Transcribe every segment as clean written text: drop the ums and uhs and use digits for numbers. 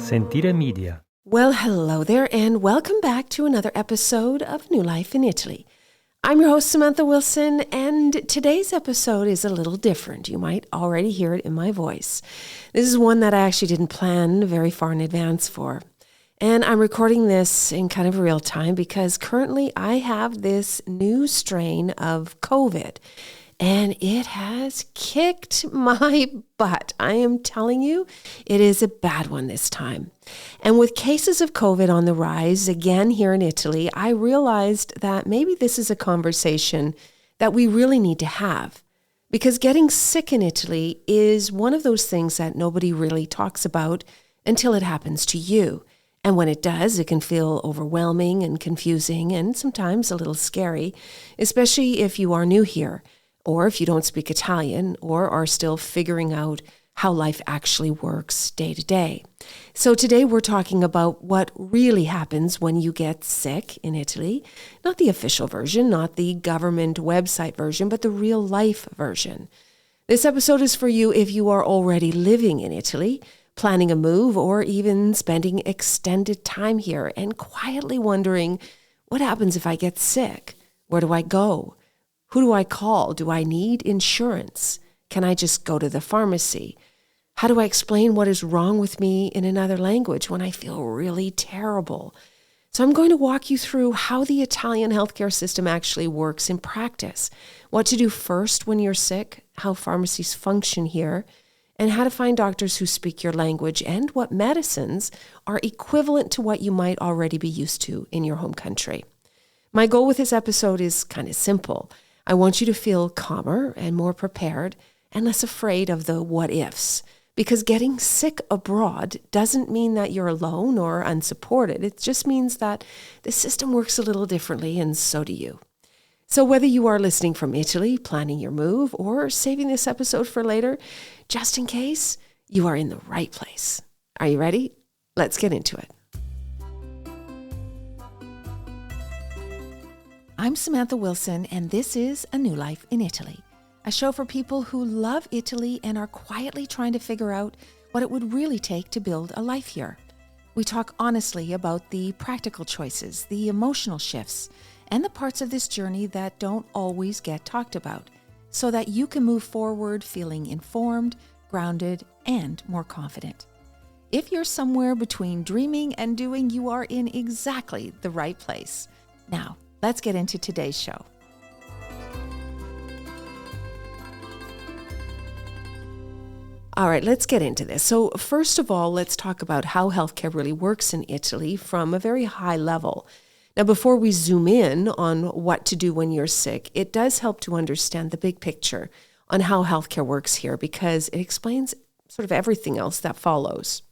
Sentire Media. Well, hello there, and welcome back to another episode of New Life in Italy. I'm your host, Samantha Wilson, and today's episode is a little different. You might already hear it in my voice. This is one that I actually didn't plan very far in advance for. And I'm recording this in kind of real time because currently I have this new strain of COVID. And it has kicked my butt. I am telling you, it is a bad one this time. And with cases of COVID on the rise again here in Italy, I realized that maybe this is a conversation that we really need to have. Because getting sick in Italy is one of those things that nobody really talks about until it happens to you. And when it does, it can feel overwhelming and confusing and sometimes a little scary, especially if you are new here, or if you don't speak Italian, or are still figuring out how life actually works day to day. So today we're talking about what really happens when you get sick in Italy. Not the official version, not the government website version, but the real life version. This episode is for you if you are already living in Italy, planning a move, or even spending extended time here and quietly wondering, what happens if I get sick? Where do I go? Who do I call? Do I need insurance? Can I just go to the pharmacy? How do I explain what is wrong with me in another language when I feel really terrible? So I'm going to walk you through how the Italian healthcare system actually works in practice, what to do first when you're sick, how pharmacies function here, and how to find doctors who speak your language, and what medicines are equivalent to what you might already be used to in your home country. My goal with this episode is kind of simple. I want you to feel calmer and more prepared and less afraid of the what ifs, because getting sick abroad doesn't mean that you're alone or unsupported. It just means that the system works a little differently, and so do you. So whether you are listening from Italy, planning your move, or saving this episode for later, just in case, you are in the right place. Are you ready? Let's get into it. I'm Samantha Wilson, and this is A New Life in Italy, a show for people who love Italy and are quietly trying to figure out what it would really take to build a life here. We talk honestly about the practical choices, the emotional shifts, and the parts of this journey that don't always get talked about, so that you can move forward feeling informed, grounded, and more confident. If you're somewhere between dreaming and doing, you are in exactly the right place. Now, let's get into today's show. All right, let's get into this. So first of all, let's talk about how healthcare really works in Italy from a very high level. Now, before we zoom in on what to do when you're sick, it does help to understand the big picture on how healthcare works here because it explains sort of everything else that follows.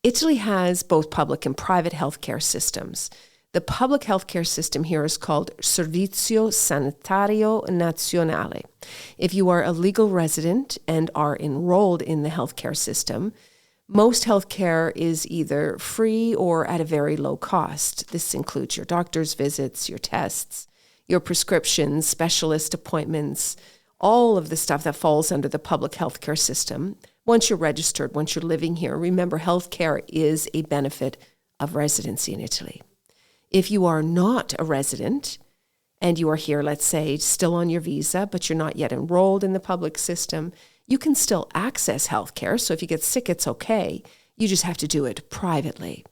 Italy has both public and private healthcare systems. The public healthcare system here is called Servizio Sanitario Nazionale. If you are a legal resident and are enrolled in the healthcare system, most healthcare is either free or at a very low cost. This includes your doctor's visits, your tests, your prescriptions, specialist appointments, all of the stuff that falls under the public healthcare system. Once you're registered, once you're living here, remember healthcare is a benefit of residency in Italy. If you are not a resident and you are here, let's say, still on your visa, but you're not yet enrolled in the public system, you can still access healthcare. So if you get sick, it's okay. You just have to do it privately.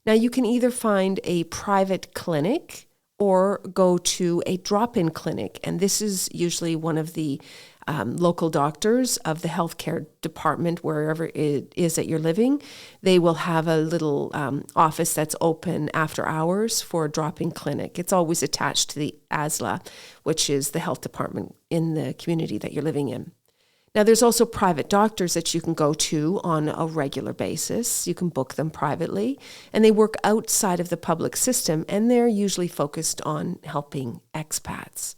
Now, you can either find a private clinic or go to a drop-in clinic. And this is usually one of the local doctors of the healthcare department, wherever it is that you're living. They will have a little office that's open after hours for a drop-in clinic. It's always attached to the ASLA, which is the health department in the community that you're living in. Now, there's also private doctors that you can go to on a regular basis. You can book them privately, and they work outside of the public system, and they're usually focused on helping expats.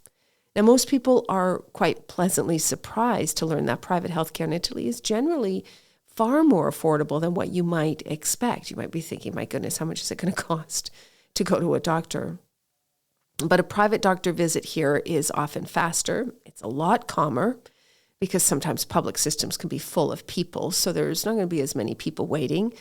Now, most people are quite pleasantly surprised to learn that private healthcare in Italy is generally far more affordable than what you might expect. You might be thinking, my goodness, how much is it going to cost to go to a doctor? But a private doctor visit here is often faster. It's a lot calmer, because sometimes public systems can be full of people, so there's not going to be as many people waiting.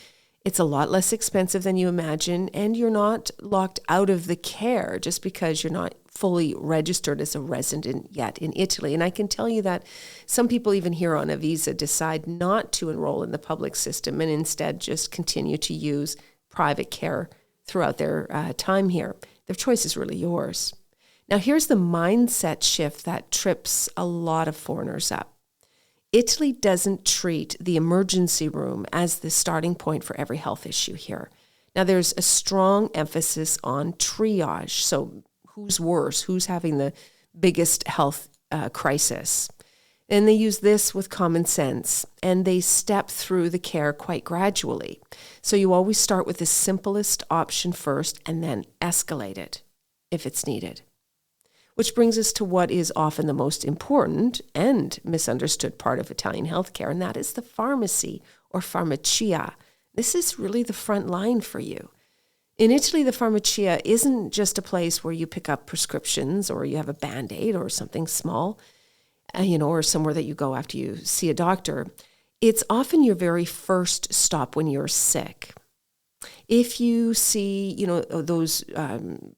It's a lot less expensive than you imagine, and you're not locked out of the care just because you're not fully registered as a resident yet in Italy. And I can tell you that some people even here on a visa decide not to enroll in the public system and instead just continue to use private care throughout their time here. Their choice is really yours. Now, here's the mindset shift that trips a lot of foreigners up. Italy doesn't treat the emergency room as the starting point for every health issue here. Now, there's a strong emphasis on triage. So who's worse? Who's having the biggest health crisis? And they use this with common sense, and they step through the care quite gradually. So you always start with the simplest option first and then escalate it if it's needed. Which brings us to what is often the most important and misunderstood part of Italian healthcare, and that is the pharmacy or farmacia. This is really the front line for you. In Italy, the farmacia isn't just a place where you pick up prescriptions or you have a Band-Aid or something small, or somewhere that you go after you see a doctor. It's often your very first stop when you're sick. If you see, those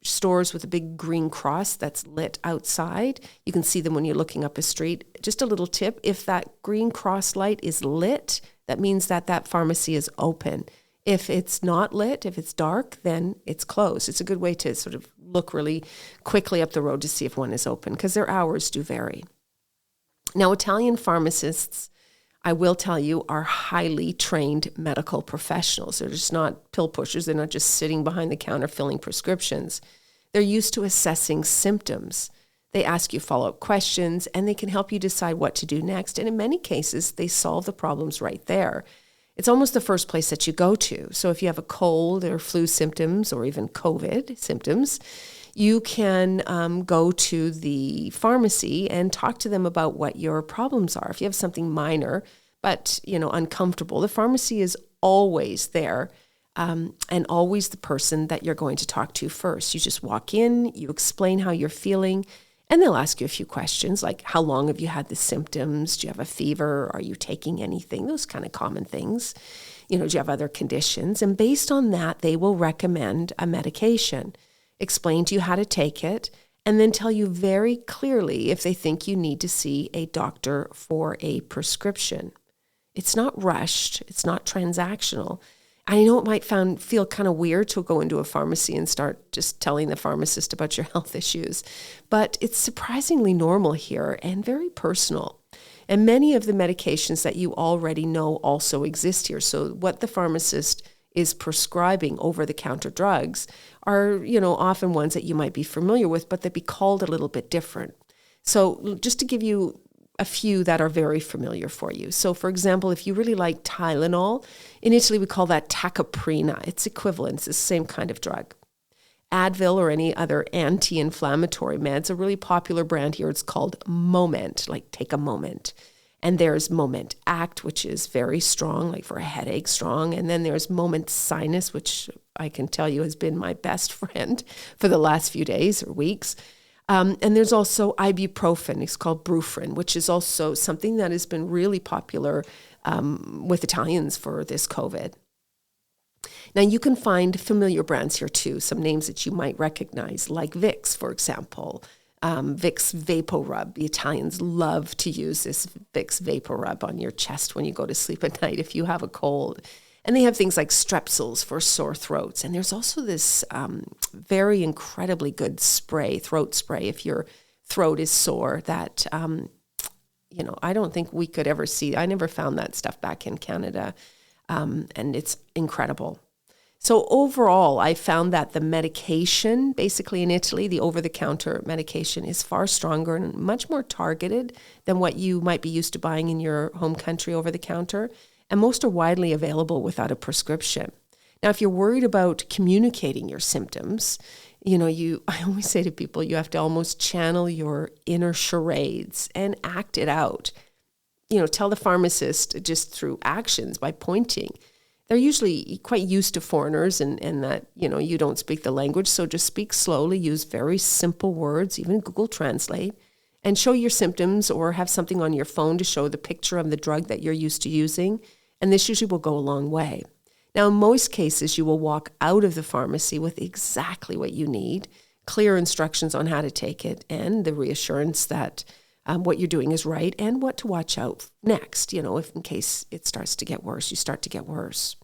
stores with a big green cross that's lit outside, you can see them when you're looking up a street. Just a little tip, if that green cross light is lit, that means that pharmacy is open. If it's not lit, if it's dark, then it's closed. It's a good way to sort of look really quickly up the road to see if one is open, because their hours do vary. Now, Italian pharmacists, I will tell you, are highly trained medical professionals. They're just not pill pushers. They're not just sitting behind the counter filling prescriptions. They're used to assessing symptoms. They ask you follow-up questions, and they can help you decide what to do next. And in many cases, they solve the problems right there. It's almost the first place that you go to. So if you have a cold or flu symptoms or even COVID symptoms, you can go to the pharmacy and talk to them about what your problems are. If you have something minor but uncomfortable, the pharmacy is always there and always the person that you're going to talk to first. You just walk in, you explain how you're feeling, and they'll ask you a few questions like, how long have you had the symptoms? Do you have a fever? Are you taking anything? Those kind of common things. Do you have other conditions? And based on that, they will recommend a medication, explain to you how to take it, and then tell you very clearly if they think you need to see a doctor for a prescription. It's not rushed. It's not transactional. I know it might feel kind of weird to go into a pharmacy and start just telling the pharmacist about your health issues, but it's surprisingly normal here and very personal. And many of the medications that you already know also exist here. So what the pharmacist is prescribing over-the-counter drugs are, often ones that you might be familiar with, but they'd be called a little bit different. So just to give you a few that are very familiar for you. So for example, if you really like Tylenol, in Italy we call that Taccaprina. It's equivalent. It's the same kind of drug. Advil or any other anti-inflammatory meds, a really popular brand here, it's called Moment, like take a moment. And there's Moment Act, which is very strong, like for a headache, strong. And then there's Moment Sinus, which I can tell you has been my best friend for the last few days or weeks. And there's also ibuprofen. It's called Brufen, which is also something that has been really popular with Italians for this COVID. Now, you can find familiar brands here too, some names that you might recognize, like Vicks, for example. Vicks VapoRub. The Italians love to use this Vicks VapoRub on your chest when you go to sleep at night if you have a cold. And they have things like Strepsils for sore throats. And there's also this very incredibly good spray, throat spray, if your throat is sore that, I don't think we could ever see. I never found that stuff back in Canada. And it's incredible. So overall, I found that the medication, basically in Italy, the over-the-counter medication is far stronger and much more targeted than what you might be used to buying in your home country over-the-counter. And most are widely available without a prescription. Now, if you're worried about communicating your symptoms, I always say to people, you have to almost channel your inner charades and act it out. Tell the pharmacist just through actions by pointing. They're usually quite used to foreigners and that, you don't speak the language. So just speak slowly, use very simple words, even Google Translate, and show your symptoms or have something on your phone to show the picture of the drug that you're used to using. And this usually will go a long way. Now, in most cases, you will walk out of the pharmacy with exactly what you need, clear instructions on how to take it, and the reassurance that what you're doing is right and what to watch out next, if in case it starts to get worse, you start to get worse.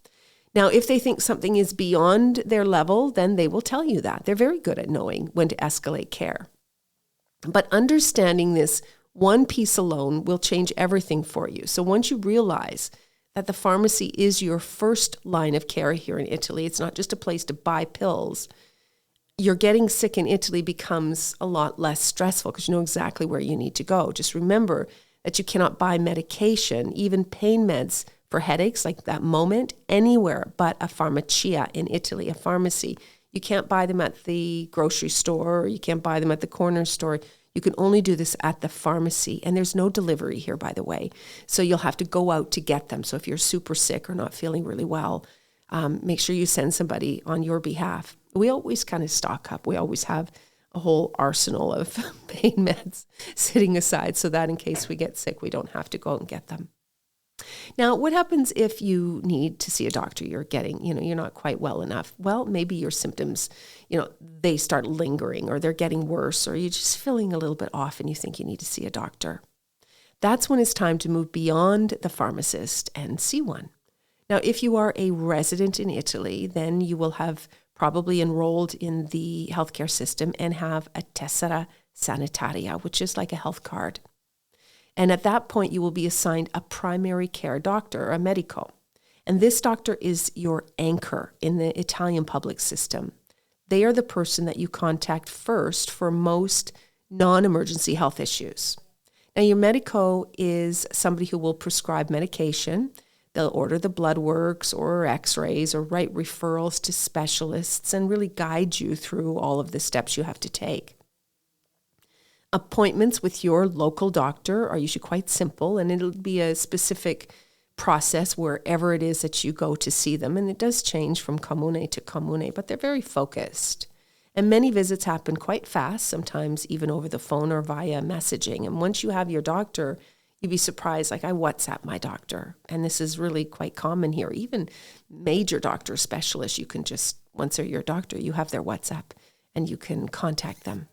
Now, if they think something is beyond their level, then they will tell you that. They're very good at knowing when to escalate care. But understanding this one piece alone will change everything for you. So once you realize that the pharmacy is your first line of care here in Italy, it's not just a place to buy pills. Your getting sick in Italy becomes a lot less stressful because you know exactly where you need to go. Just remember that you cannot buy medication, even pain meds for headaches like that moment, anywhere but a farmacia in Italy, a pharmacy. You can't buy them at the grocery store, or you can't buy them at the corner store. You can only do this at the pharmacy. And there's no delivery here, by the way. So you'll have to go out to get them. So if you're super sick or not feeling really well, make sure you send somebody on your behalf. We always kind of stock up. We always have a whole arsenal of pain meds sitting aside so that in case we get sick, we don't have to go out and get them. Now, what happens if you need to see a doctor? You're getting, you're not quite well enough. Well, maybe your symptoms, they start lingering or they're getting worse or you're just feeling a little bit off and you think you need to see a doctor. That's when it's time to move beyond the pharmacist and see one. Now, if you are a resident in Italy, then you will have probably enrolled in the healthcare system and have a tessera sanitaria, which is like a health card. And at that point, you will be assigned a primary care doctor, a medico. And this doctor is your anchor in the Italian public system. They are the person that you contact first for most non-emergency health issues. Now, your medico is somebody who will prescribe medication. They'll order the blood works or x-rays or write referrals to specialists and really guide you through all of the steps you have to take. Appointments with your local doctor are usually quite simple, and it'll be a specific process wherever it is that you go to see them. And it does change from comune to comune, but they're very focused. And many visits happen quite fast, sometimes even over the phone or via messaging. And once you have your doctor, you'd be surprised, like I WhatsApp my doctor. And this is really quite common here. Even major doctor specialists, you can just, once they're your doctor, you have their WhatsApp and you can contact them.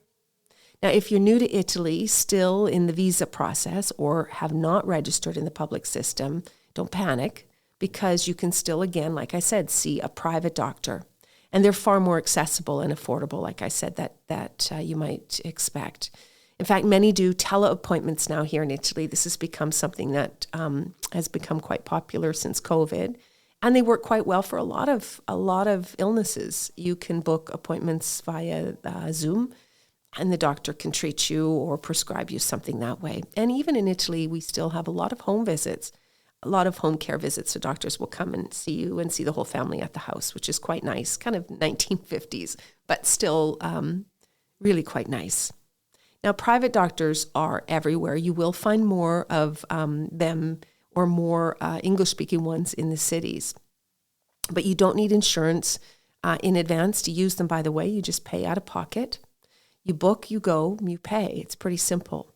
Now, if you're new to Italy, still in the visa process, or have not registered in the public system, don't panic, because you can still, again, like I said, see a private doctor. And they're far more accessible and affordable, like I said, that you might expect. In fact, many do teleappointments now here in Italy. This has become something that has become quite popular since COVID. And they work quite well for a lot of illnesses. You can book appointments via Zoom, and the doctor can treat you or prescribe you something that way. And even in Italy, we still have a lot of home visits, a lot of home care visits. So doctors will come and see you and see the whole family at the house, which is quite nice, kind of 1950s, but still really quite nice. Now, private doctors are everywhere. You will find more of them or more English-speaking ones in the cities. But you don't need insurance in advance to use them, by the way. You just pay out of pocket. You book, you go, you pay. It's pretty simple.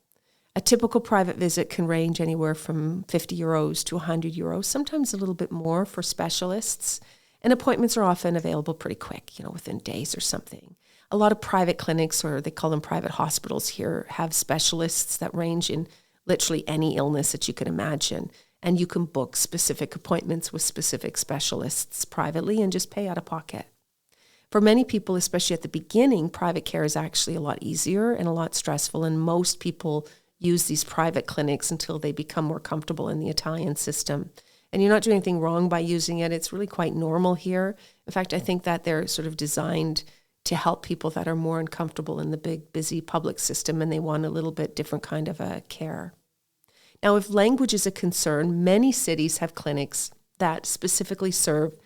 A typical private visit can range anywhere from 50 euros to 100 euros, sometimes a little bit more for specialists. And appointments are often available pretty quick, within days or something. A lot of private clinics, or they call them private hospitals here, have specialists that range in literally any illness that you can imagine. And you can book specific appointments with specific specialists privately and just pay out of pocket. For many people, especially at the beginning, private care is actually a lot easier and a lot stressful, and most people use these private clinics until they become more comfortable in the Italian system. And you're not doing anything wrong by using it. It's really quite normal here. In fact, I think that they're sort of designed to help people that are more uncomfortable in the big, busy public system, and they want a little bit different kind of a care. Now, if language is a concern, many cities have clinics that specifically serve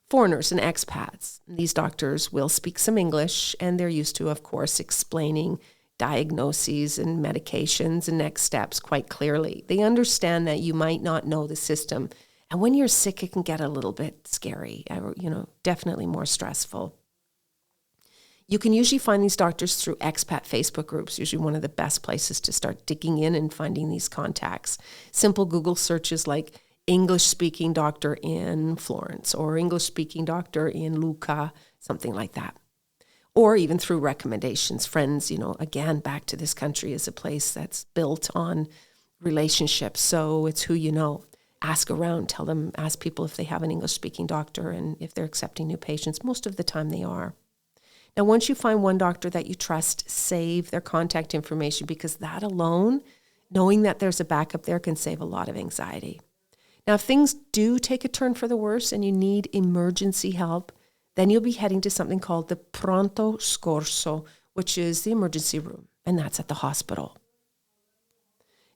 foreigners and expats. These doctors will speak some English, and they're used to, of course, explaining diagnoses and medications and next steps quite clearly. They understand that you might not know the system. And when you're sick, it can get a little bit scary, definitely more stressful. You can usually find these doctors through expat Facebook groups, usually one of the best places to start digging in and finding these contacts. Simple Google searches like English-speaking doctor in Florence or English-speaking doctor in Lucca, something like that. Or even through recommendations. Friends, again, back to this country is a place that's built on relationships. So it's who you know. Ask around, ask people if they have an English-speaking doctor and if they're accepting new patients. Most of the time they are. Now, once you find one doctor that you trust, save their contact information because that alone, knowing that there's a backup there, can save a lot of anxiety. Now, if things do take a turn for the worse and you need emergency help, then you'll be heading to something called the pronto soccorso, which is the emergency room, and that's at the hospital.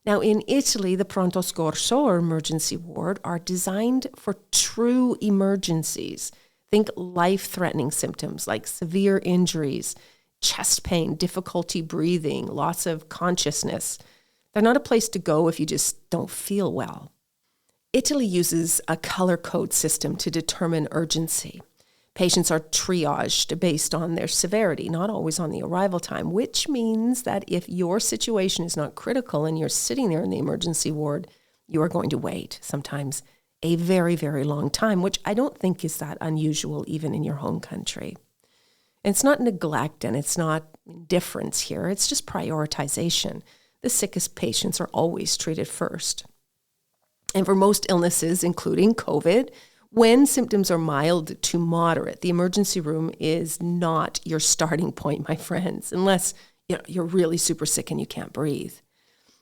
Now, in Italy, the pronto soccorso, or emergency ward, are designed for true emergencies. Think life-threatening symptoms like severe injuries, chest pain, difficulty breathing, loss of consciousness. They're not a place to go if you just don't feel well. Italy uses a color code system to determine urgency. Patients are triaged based on their severity, not always on the arrival time, which means that if your situation is not critical and you're sitting there in the emergency ward, you are going to wait, sometimes a very, very long time, which I don't think is that unusual even in your home country. And it's not neglect and it's not indifference here, it's just prioritization. The sickest patients are always treated first. And for most illnesses, including COVID, when symptoms are mild to moderate, the emergency room is not your starting point, my friends, unless you're really super sick and you can't breathe.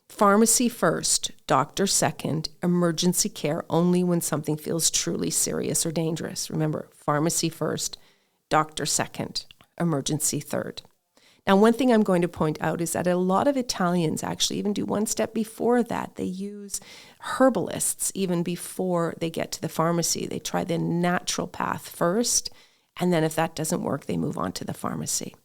Pharmacy first, doctor second, emergency care only when something feels truly serious or dangerous. Remember, pharmacy first, doctor second, emergency third. Now, one thing I'm going to point out is that a lot of Italians actually even do one step before that. They use herbalists even before they get to the pharmacy. They try the natural path first, and then if that doesn't work, they move on to the pharmacy.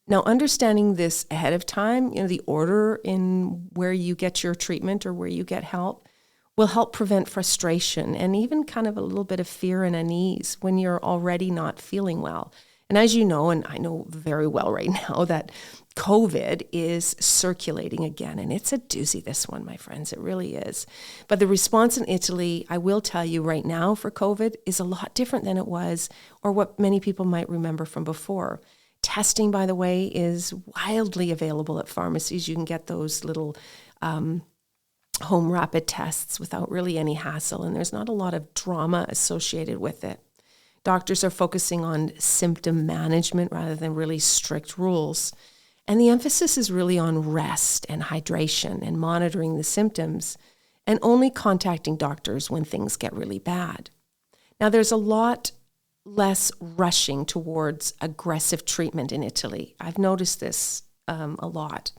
Now, understanding this ahead of time, the order in where you get your treatment or where you get help will help prevent frustration and even kind of a little bit of fear and unease when you're already not feeling well. And as you know, and I know very well right now, that COVID is circulating again. And it's a doozy, this one, my friends. It really is. But the response in Italy, I will tell you right now for COVID, is a lot different than it was or what many people might remember from before. Testing, by the way, is wildly available at pharmacies. You can get those little home rapid tests without really any hassle, and there's not a lot of drama associated with it. Doctors are focusing on symptom management rather than really strict rules. And the emphasis is really on rest and hydration and monitoring the symptoms and only contacting doctors when things get really bad. Now, there's a lot less rushing towards aggressive treatment in Italy. I've noticed this a lot.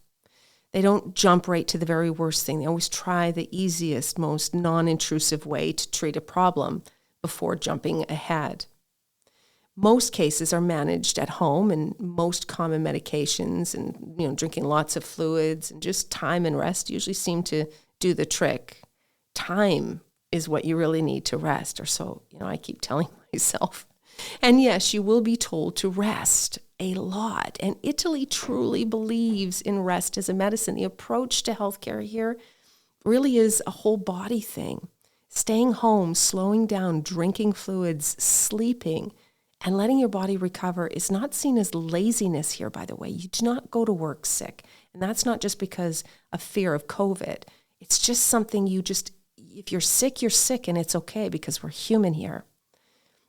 They don't jump right to the very worst thing. They always try the easiest, most non-intrusive way to treat a problem before jumping ahead. Most cases are managed at home, and most common medications and drinking lots of fluids and just time and rest usually seem to do the trick. Time is what you really need to rest, or so I keep telling myself. And yes, you will be told to rest a lot. And Italy truly believes in rest as a medicine. The approach to healthcare here really is a whole body thing. Staying home, slowing down, drinking fluids, sleeping, and letting your body recover is not seen as laziness here, by the way. You do not go to work sick. And that's not just because of fear of COVID. It's just something if you're sick, and it's okay because we're human here.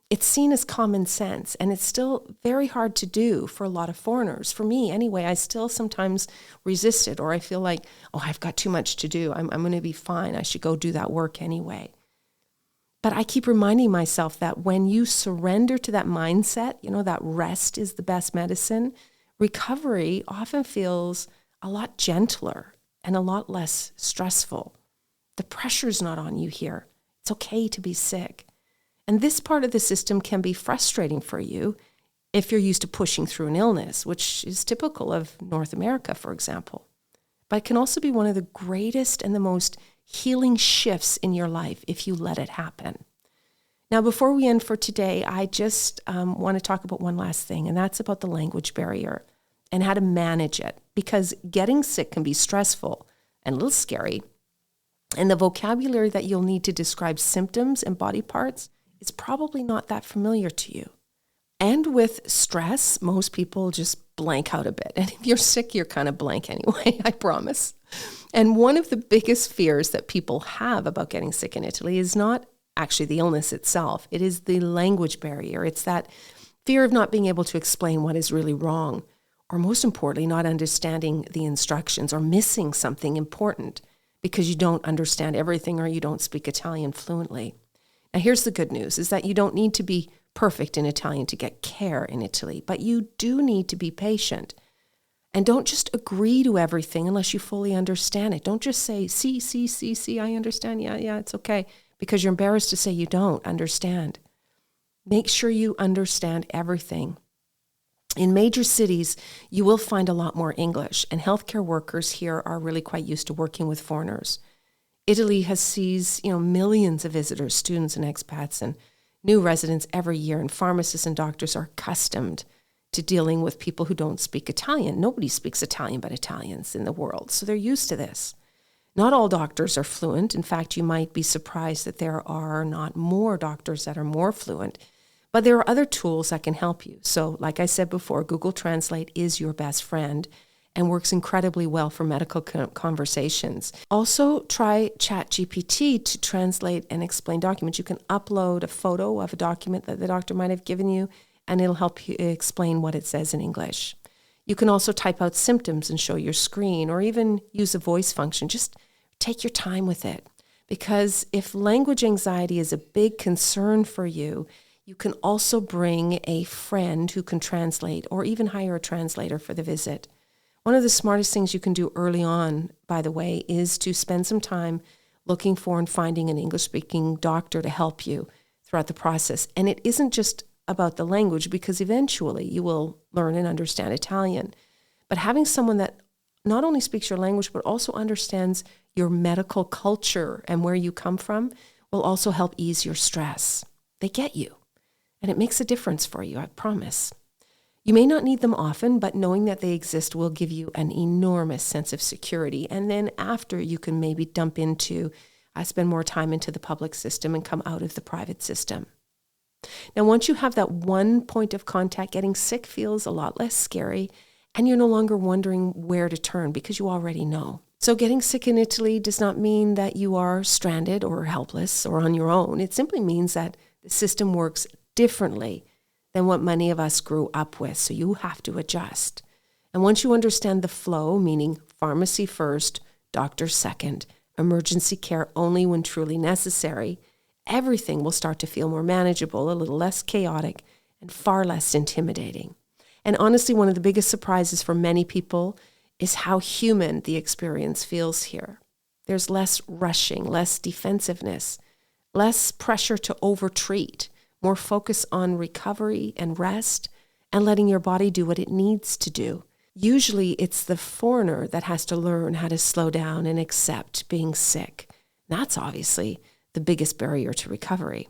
It's seen as common sense, and it's still very hard to do for a lot of foreigners. For me, anyway, I still sometimes resist it, or I feel like, I've got too much to do. I'm going to be fine. I should go do that work anyway. But I keep reminding myself that when you surrender to that mindset, that rest is the best medicine, recovery often feels a lot gentler and a lot less stressful. The pressure's not on you here. It's okay to be sick. And this part of the system can be frustrating for you if you're used to pushing through an illness, which is typical of North America, for example. But it can also be one of the greatest and the most healing shifts in your life if you let it happen. Now, before we end for today, I just want to talk about one last thing, and that's about the language barrier and how to manage it, because getting sick can be stressful and a little scary. And the vocabulary that you'll need to describe symptoms and body parts is probably not that familiar to you. And with stress, most people just blank out a bit. And if you're sick, you're kind of blank anyway, I promise. And one of the biggest fears that people have about getting sick in Italy is not actually the illness itself. It is the language barrier. It's that fear of not being able to explain what is really wrong, or most importantly, not understanding the instructions or missing something important because you don't understand everything or you don't speak Italian fluently. Now, here's the good news, is that you don't need to be perfect in Italian to get care in Italy, but you do need to be patient. And don't just agree to everything unless you fully understand it. Don't just say, see, I understand. Yeah, it's okay. Because you're embarrassed to say you don't understand. Make sure you understand everything. In major cities, you will find a lot more English, and healthcare workers here are really quite used to working with foreigners. Italy sees, millions of visitors, students and expats, and new residents every year, and pharmacists and doctors are accustomed to dealing with people who don't speak Italian. Nobody speaks Italian but Italians in the world, so they're used to this. Not all doctors are fluent. In fact, you might be surprised that there are not more doctors that are more fluent, but there are other tools that can help you. So like I said before, Google Translate is your best friend and works incredibly well for medical conversations. Also, try ChatGPT to translate and explain documents. You can upload a photo of a document that the doctor might have given you, and it'll help you explain what it says in English. You can also type out symptoms and show your screen, or even use a voice function. Just take your time with it. Because if language anxiety is a big concern for you, you can also bring a friend who can translate, or even hire a translator for the visit. One of the smartest things you can do early on, by the way, is to spend some time looking for and finding an English-speaking doctor to help you throughout the process. And it isn't just about the language, because eventually you will learn and understand Italian. But having someone that not only speaks your language, but also understands your medical culture and where you come from will also help ease your stress. They get you, and it makes a difference for you, I promise. You may not need them often, but knowing that they exist will give you an enormous sense of security. And then after, you can maybe dump into, spend more time into the public system and come out of the private system. Now, once you have that one point of contact, getting sick feels a lot less scary, and you're no longer wondering where to turn because you already know. So getting sick in Italy does not mean that you are stranded or helpless or on your own. It simply means that the system works differently than what many of us grew up with, so you have to adjust. And once you understand the flow, meaning pharmacy first, doctor second, emergency care only when truly necessary, everything will start to feel more manageable, a little less chaotic, and far less intimidating. And honestly, one of the biggest surprises for many people is how human the experience feels here. There's less rushing, less defensiveness, less pressure to overtreat, more focus on recovery and rest, and letting your body do what it needs to do. Usually it's the foreigner that has to learn how to slow down and accept being sick. That's obviously the biggest barrier to recovery.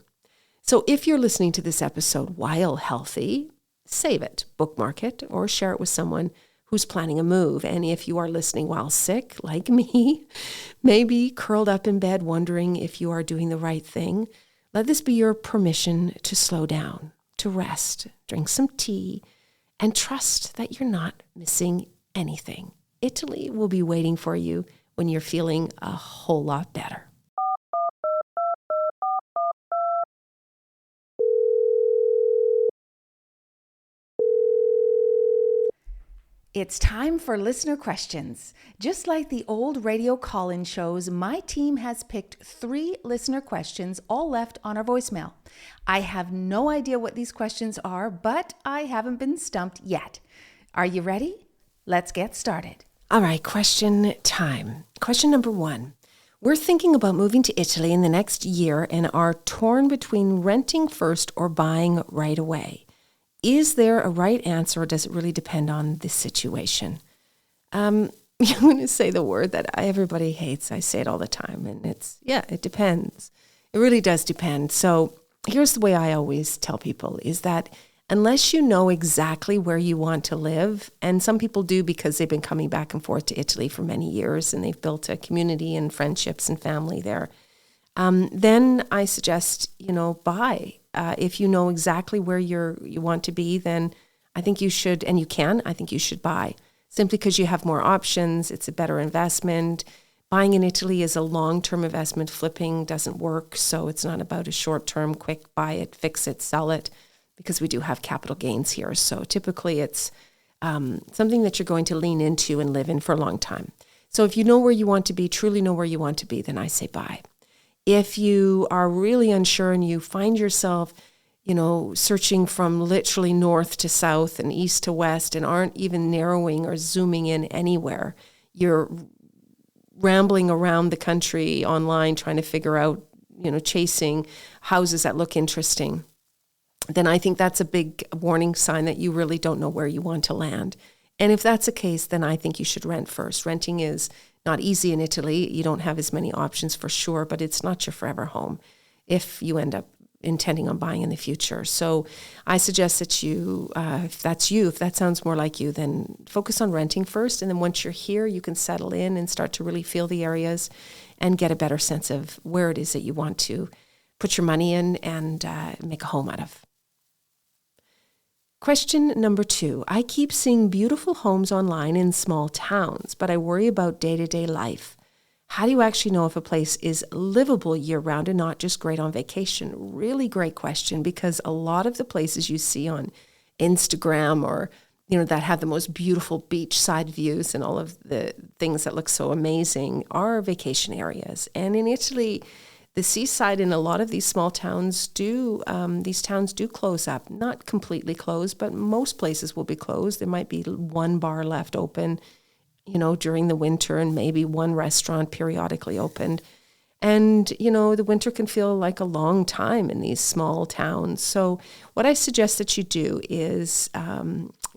So if you're listening to this episode while healthy, save it, bookmark it, or share it with someone who's planning a move. And if you are listening while sick, like me, maybe curled up in bed wondering if you are doing the right thing, let this be your permission to slow down, to rest, drink some tea, and trust that you're not missing anything. Italy will be waiting for you when you're feeling a whole lot better. It's time for listener questions. Just like the old radio call-in shows, my team has picked 3 listener questions, all left on our voicemail. I have no idea what these questions are, but I haven't been stumped yet. Are you ready? Let's get started. All right, question time. Question number 1. We're thinking about moving to Italy in the next year and are torn between renting first or buying right away. Is there a right answer, or does it really depend on the situation? I'm going to say the word that everybody hates. I say it all the time, and it depends. It really does depend. So here's the way I always tell people is that unless you know exactly where you want to live, and some people do because they've been coming back and forth to Italy for many years and they've built a community and friendships and family there, then I suggest, buy. If you know exactly where you want to be, then I think you should, and you can, I think you should buy. Simply because you have more options, it's a better investment. Buying in Italy is a long-term investment. Flipping doesn't work, so it's not about a short-term, quick buy it, fix it, sell it, because we do have capital gains here. So typically it's something that you're going to lean into and live in for a long time. So if you know where you want to be, truly know where you want to be, then I say buy. If you are really unsure and you find yourself, searching from literally north to south and east to west and aren't even narrowing or zooming in anywhere, you're rambling around the country online trying to figure out, chasing houses that look interesting, then I think that's a big warning sign that you really don't know where you want to land. And if that's the case, then I think you should rent first. Renting is not easy in Italy. You don't have as many options for sure, but it's not your forever home if you end up intending on buying in the future. So I suggest that if that sounds more like you, then focus on renting first. And then once you're here, you can settle in and start to really feel the areas and get a better sense of where it is that you want to put your money in and make a home out of. Question number 2. I keep seeing beautiful homes online in small towns, but I worry about day-to-day life. How do you actually know if a place is livable year-round and not just great on vacation? Really great question, because a lot of the places you see on Instagram or, that have the most beautiful beachside views and all of the things that look so amazing are vacation areas. And in Italy, the seaside in a lot of these small towns these towns do close up. Not completely closed, but most places will be closed. There might be one bar left open, during the winter, and maybe one restaurant periodically opened. And, the winter can feel like a long time in these small towns. So what I suggest that you do is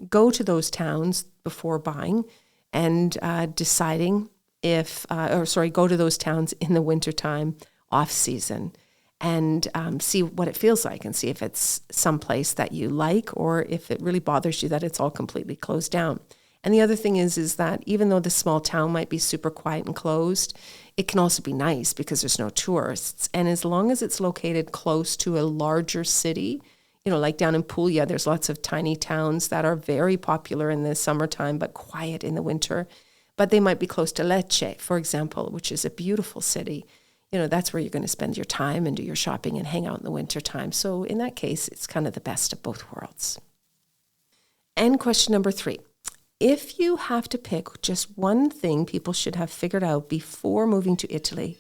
go to those towns before buying and deciding go to those towns in the wintertime, off season, and see what it feels like and see if it's someplace that you like or if it really bothers you that it's all completely closed down. And the other thing is that even though the small town might be super quiet and closed, it can also be nice because there's no tourists. And as long as it's located close to a larger city, like down in Puglia, there's lots of tiny towns that are very popular in the summertime but quiet in the winter. But they might be close to Lecce, for example, which is a beautiful city. That's where you're going to spend your time and do your shopping and hang out in the winter time. So in that case, it's kind of the best of both worlds. And question number 3. If you have to pick just one thing people should have figured out before moving to Italy,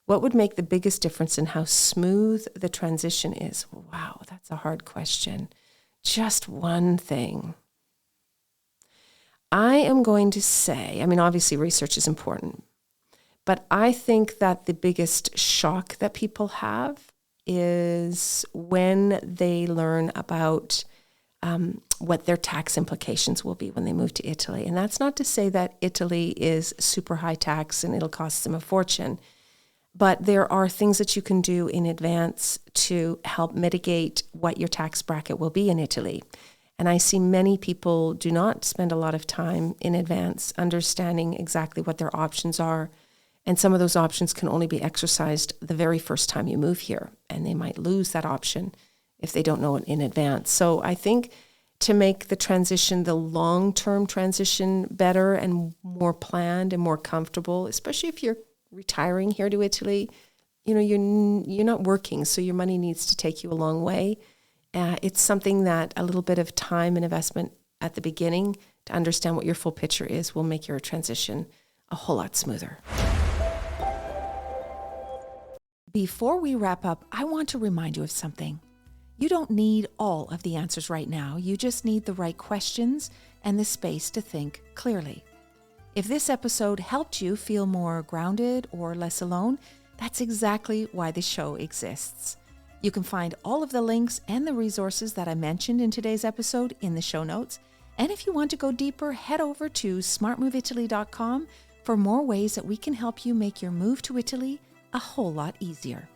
what would make the biggest difference in how smooth the transition is? Wow, that's a hard question. Just one thing. I am going to say, obviously research is important, but I think that the biggest shock that people have is when they learn about what their tax implications will be when they move to Italy. And that's not to say that Italy is super high tax and it'll cost them a fortune, but there are things that you can do in advance to help mitigate what your tax bracket will be in Italy. And I see many people do not spend a lot of time in advance understanding exactly what their options are. And some of those options can only be exercised the very first time you move here. And they might lose that option if they don't know it in advance. So I think to make the transition, the long-term transition, better and more planned and more comfortable, especially if you're retiring here to Italy, you're not working, so your money needs to take you a long way. It's something that a little bit of time and investment at the beginning to understand what your full picture is will make your transition a whole lot smoother. Before we wrap up, I want to remind you of something. You don't need all of the answers right now. You just need the right questions and the space to think clearly. If this episode helped you feel more grounded or less alone, that's exactly why the show exists. You can find all of the links and the resources that I mentioned in today's episode in the show notes. And if you want to go deeper, head over to smartmoveitaly.com for more ways that we can help you make your move to Italy a whole lot easier.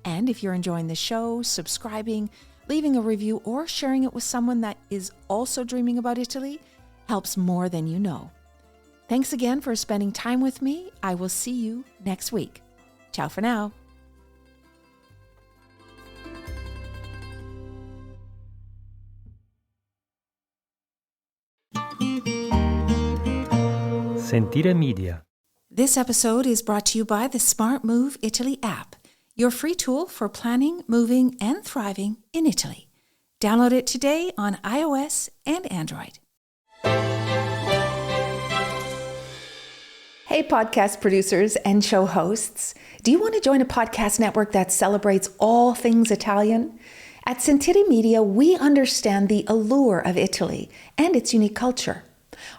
And if you're enjoying the show, subscribing, Leaving a review or sharing it with someone that is also dreaming about Italy helps more than you know. Thanks again for spending time with me. I will see you next week. Ciao for now. Sentire Media. This episode is brought to you by the Smart Move Italy app, your free tool for planning, moving, and thriving in Italy. Download it today on iOS and Android. Hey, podcast producers and show hosts. Do you want to join a podcast network that celebrates all things Italian? At Sentire Media, we understand the allure of Italy and its unique culture.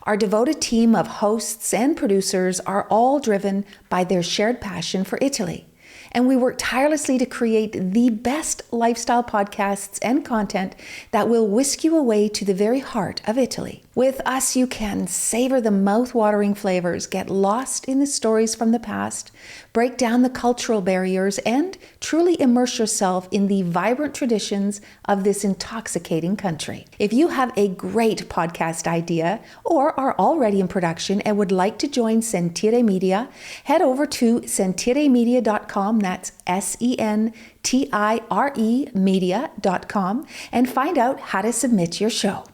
Our devoted team of hosts and producers are all driven by their shared passion for Italy. And we work tirelessly to create the best lifestyle podcasts and content that will whisk you away to the very heart of Italy. With us, you can savor the mouth-watering flavors, get lost in the stories from the past, break down the cultural barriers, and truly immerse yourself in the vibrant traditions of this intoxicating country. If you have a great podcast idea or are already in production and would like to join Sentire Media, head over to sentiremedia.com, that's SENTIRE media.com, and find out how to submit your show.